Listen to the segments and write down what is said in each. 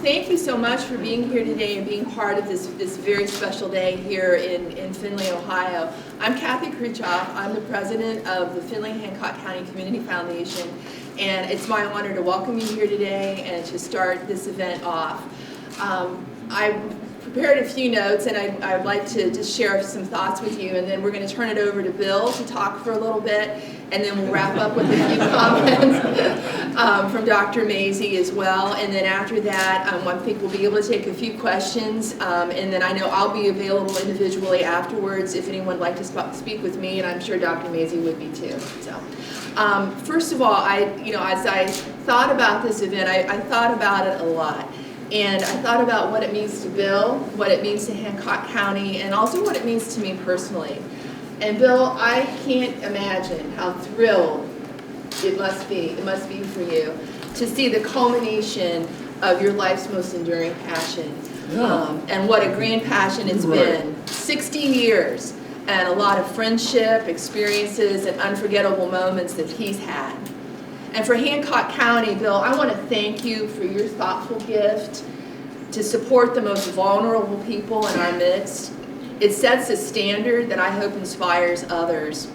Thank you so much for being here today and being part of this very special day here in Findlay, Ohio. I'm Kathy Kruchoff. I'm the president of the Findlay-Hancock County Community Foundation, and it's my honor to welcome you here today and to start this event off. I prepared a few notes, and I'd like to just share some thoughts with you, and then we're going to turn it over to Bill to talk for a little bit, and then we'll wrap up with a few comments from Dr. Maisie as well. And then after that, I think we'll be able to take a few questions, and then I know I'll be available individually afterwards if anyone would like to speak with me, and I'm sure Dr. Maisie would be too. So, first of all, as I thought about this event, I thought about it a lot. And I thought about what it means to Bill, what it means to Hancock County, and also what it means to me personally. And Bill, I can't imagine how thrilled it must be for you to see the culmination of your life's most enduring passion. And what a grand passion it's been. 60 years and a lot of friendship, experiences, and unforgettable moments that he's had. And for Hancock County, Bill, I want to thank you for your thoughtful gift to support the most vulnerable people in our midst. It sets a standard that I hope inspires others.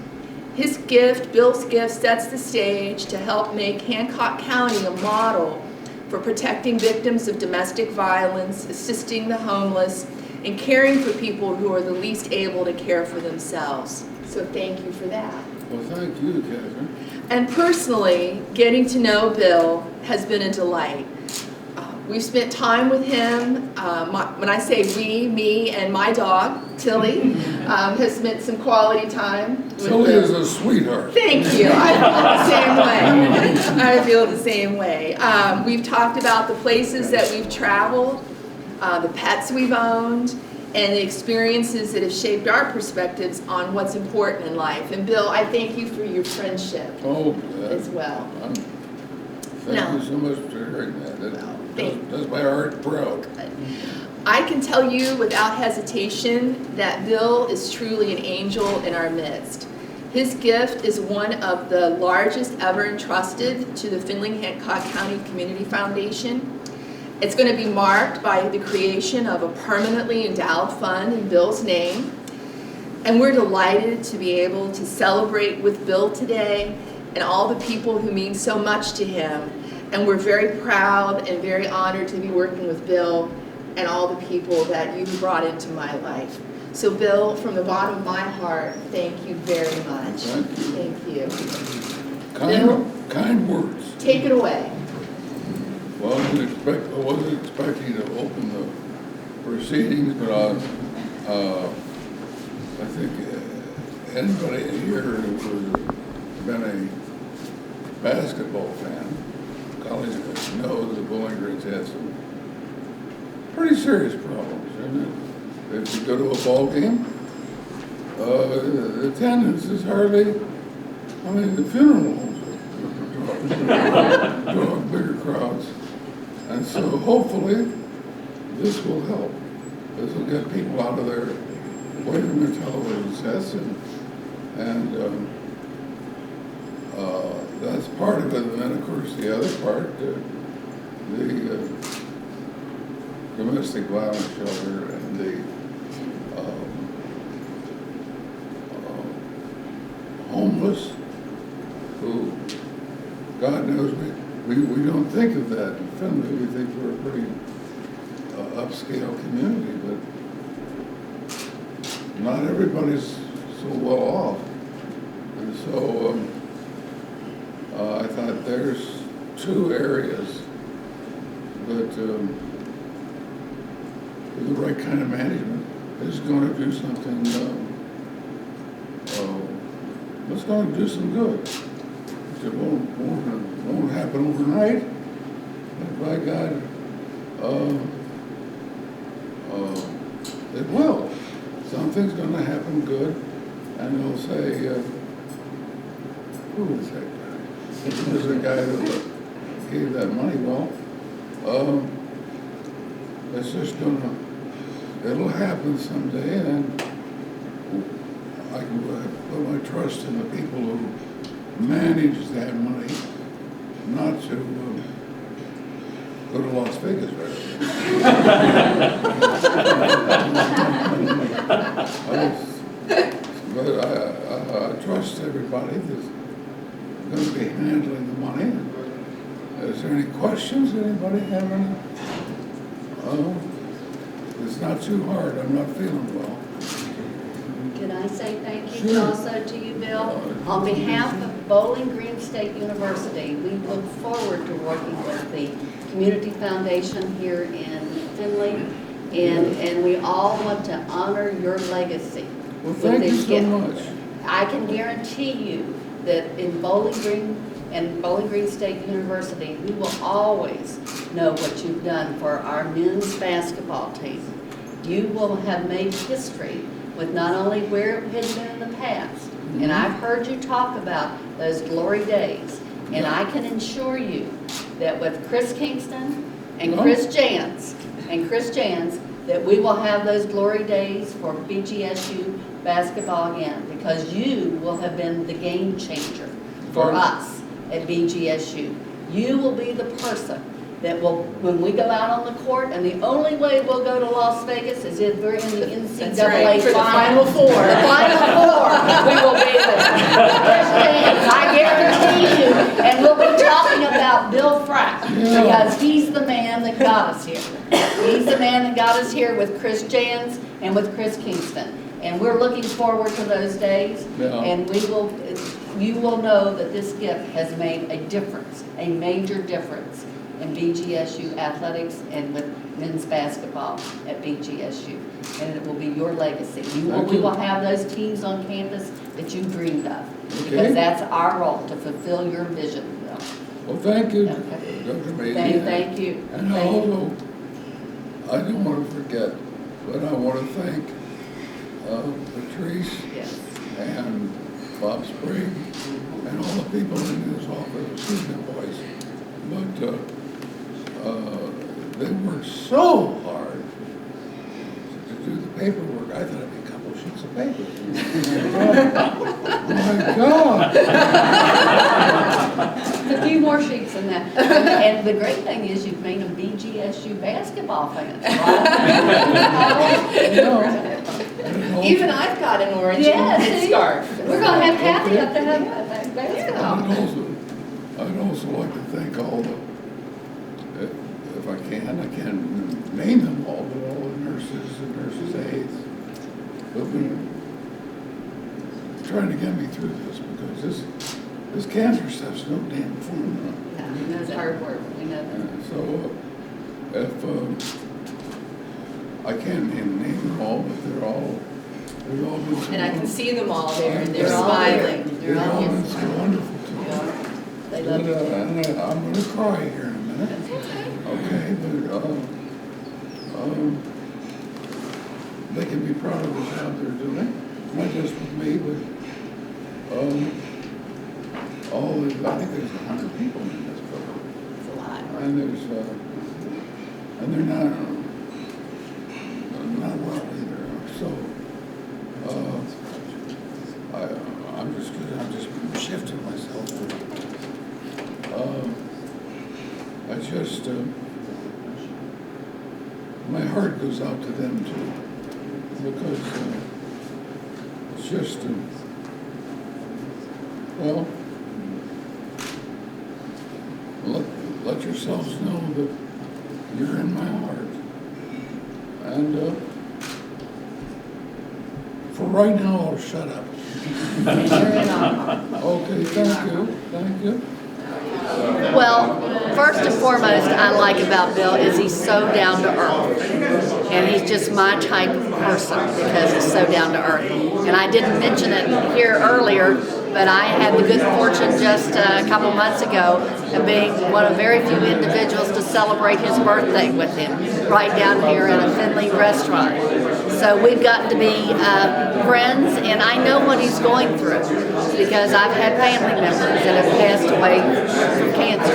His gift, Bill's gift, sets the stage to help make Hancock County a model for protecting victims of domestic violence, assisting the homeless, and caring for people who are the least able to care for themselves. So thank you for that. Well, thank you, Catherine. And personally, getting to know Bill has been a delight. We've spent time with him. When I say we, me and my dog, Tilly, has spent some quality time with Tilly Bill. is a sweetheart. Thank you. I feel the same way. I feel the same way. We've talked about the places that we've traveled, the pets we've owned, and the experiences that have shaped our perspectives on what's important in life. And Bill, I thank you for your friendship as well. Thank you so much for hearing that. That does my heart proud. I can tell you without hesitation that Bill is truly an angel in our midst. His gift is one of the largest ever entrusted to the Findlay-Hancock County Community Foundation. It's going to be marked by the creation of a permanently endowed fund in Bill's name. And we're delighted to be able to celebrate with Bill today and all the people who mean so much to him. And we're very proud and very honored to be working with Bill and all the people that you've brought into my life. So Bill, from the bottom of my heart, thank you very much. Thank you. Thank you. Kind words. Take it away. Well, I wasn't expecting to open the proceedings, but I think anybody here who's been a basketball fan, college knows that Bowling Green's had some pretty serious problems, isn't it? If you go to a ball game, the attendance is hardly, the funeral homes draw bigger crowds. And so hopefully this will help. This will get people out of their waiting their television sets, and that's part of it. And then of course the other part, the domestic violence shelter and the homeless, who God knows we don't think of that in Findlay. We think we're a pretty upscale community, but not everybody's so well off. And so I thought there's two areas that with the right kind of management is going to do something, it's going to do some good. It won't happen overnight, but by God, it will. Something's going to happen good, and they'll say, who was that guy? Who was the guy that gave that money? Well, it's just it'll happen someday, and I can put my trust in the people who manage that money, not to Go to Las Vegas, right? But I trust everybody that's going to be handling the money. Is there any questions? Anybody have any? It's not too hard. I'm not feeling well. Can I say thank you Sure. also to you, Bill? On behalf of Bowling Green State University, we look forward to working with the Community Foundation here in Findlay, and we all want to honor your legacy. Well, with thank you this so gift. much. I can guarantee you that in Bowling Green and Bowling Green State University, we will always know what you've done for our men's basketball team. You will have made history with not only where it has been in the past, and I've heard you talk about those glory days, and I can assure you that with Chris Kingston and Chris Jans, that we will have those glory days for BGSU basketball again, because you will have been the game changer for us at BGSU. You will be the person that will, when we go out on the court, and the only way we'll go to Las Vegas is if we're in the That's NCAA right, for the final. Final Four. The Final Four, we will be there. I guarantee you, and we'll be talking about Bill Frack, because he's the man that got us here. He's the man that got us here with Chris Jans and with Chris Kingston. And we're looking forward to those days, and you will know that this gift has made a difference, a major difference in BGSU athletics and with men's basketball at BGSU. And it will be your legacy. We will have those teams on campus that you dreamed of, because that's our role, to fulfill your vision, Bill. Well, thank you, Okay. Dr. Beatty. Thank you. And also, I don't want to forget, but I want to thank Patrice Yes. and Bob Sprague and all the people in his office, excuse my voice, but they worked so hard to do the paperwork. I thought it'd be a couple of sheets of paper. My God! A few more sheets than that. And the great thing is you've made them BGSU basketball fans, right? Even I've got an orange knit scarf. We're going to have Kathy up to have basketball. I'd also like to thank all the, if I can't name them all, but all the nurses and nurses' aides who've been trying to get me through this, because this cancer stuff's no damn fun. No, it's hard work. We know that. So if I can't name them all, but they've all been so And I can see them all there, and they're They're all smiling. They're all been here. so wonderful to me. They love you. And I'm going to cry here in a minute. Okay, but they can be proud of the job they're doing, not just with me, but I think there's 100 people in this building. It's a lot. And they're not well either. So I'm just shifting myself. I just my heart goes out to them too, because it's just well, let yourselves know that you're in my heart. And for right now, I'll shut up. Okay, thank you. Well, first and foremost, I like about Bill is he's so down to earth. And he's just my type of person, because he's so down to earth. And I didn't mention it here earlier, but I had the good fortune just a couple months ago of being one of very few individuals to celebrate his birthday with him, right down here at a Findlay restaurant. So we've gotten to be friends, and I know what he's going through because I've had family members that have passed away from cancer,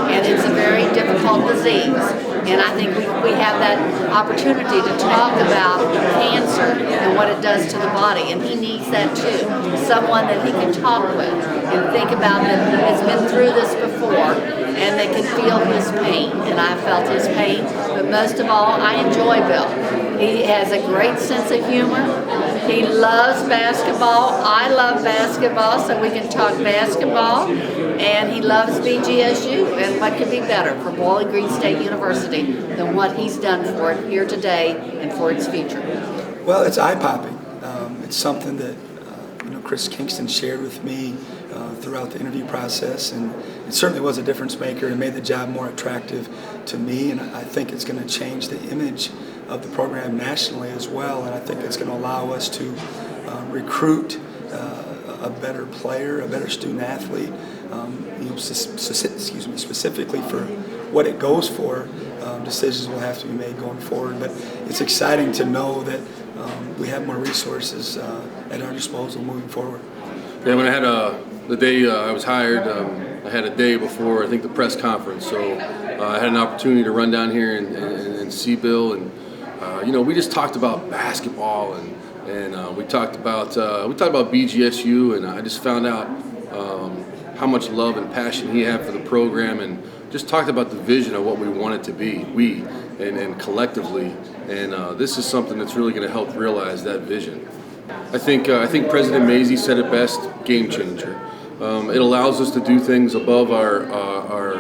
and it's a very difficult disease. And I think we have that opportunity to talk about cancer and what it does to the body, and he needs that too. Someone that he can talk with and think about that has been through this before, and they can feel his pain, and I felt his pain. But most of all, I enjoy Bill. He has a great sense of humor. He loves basketball. I love basketball, so we can talk basketball. And he loves BGSU, and what could be better for Bowling Green State University than what he's done for it here today and for its future? Well, it's eye-popping. It's something that Chris Kingston shared with me throughout the interview process, and it certainly was a difference maker and made the job more attractive to me, and I think it's going to change the image of the program nationally as well, and I think it's going to allow us to recruit a better player, a better student athlete, specifically for what it goes for. Decisions will have to be made going forward, but it's exciting to know that we have more resources at our disposal moving forward. Yeah, when I had the day I was hired, I had a day before I think the press conference, so I had an opportunity to run down here and see Bill, and we just talked about basketball, and we talked about BGSU, and I just found out how much love and passion he had for the program, and just talked about the vision of what we want it to be, and collectively, and this is something that's really going to help realize that vision. I think President Mazie said it best: game changer. It allows us to do things above our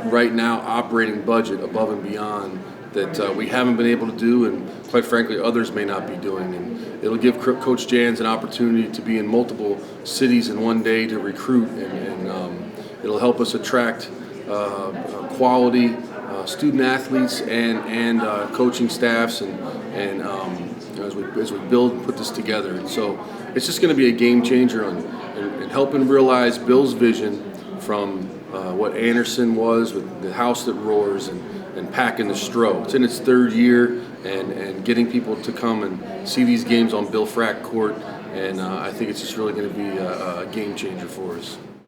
right now operating budget, above and beyond that we haven't been able to do, and quite frankly others may not be doing. And it'll give Coach Jans an opportunity to be in multiple cities in one day to recruit, and it'll help us attract quality student athletes and coaching staffs, and as we build and put this together. And so it's just going to be a game changer in helping realize Bill's vision from what Anderson was with the house that roars and packing the Stro. It's in its third year, and getting people to come and see these games on Bill Frack court, and I think it's just really going to be a game changer for us.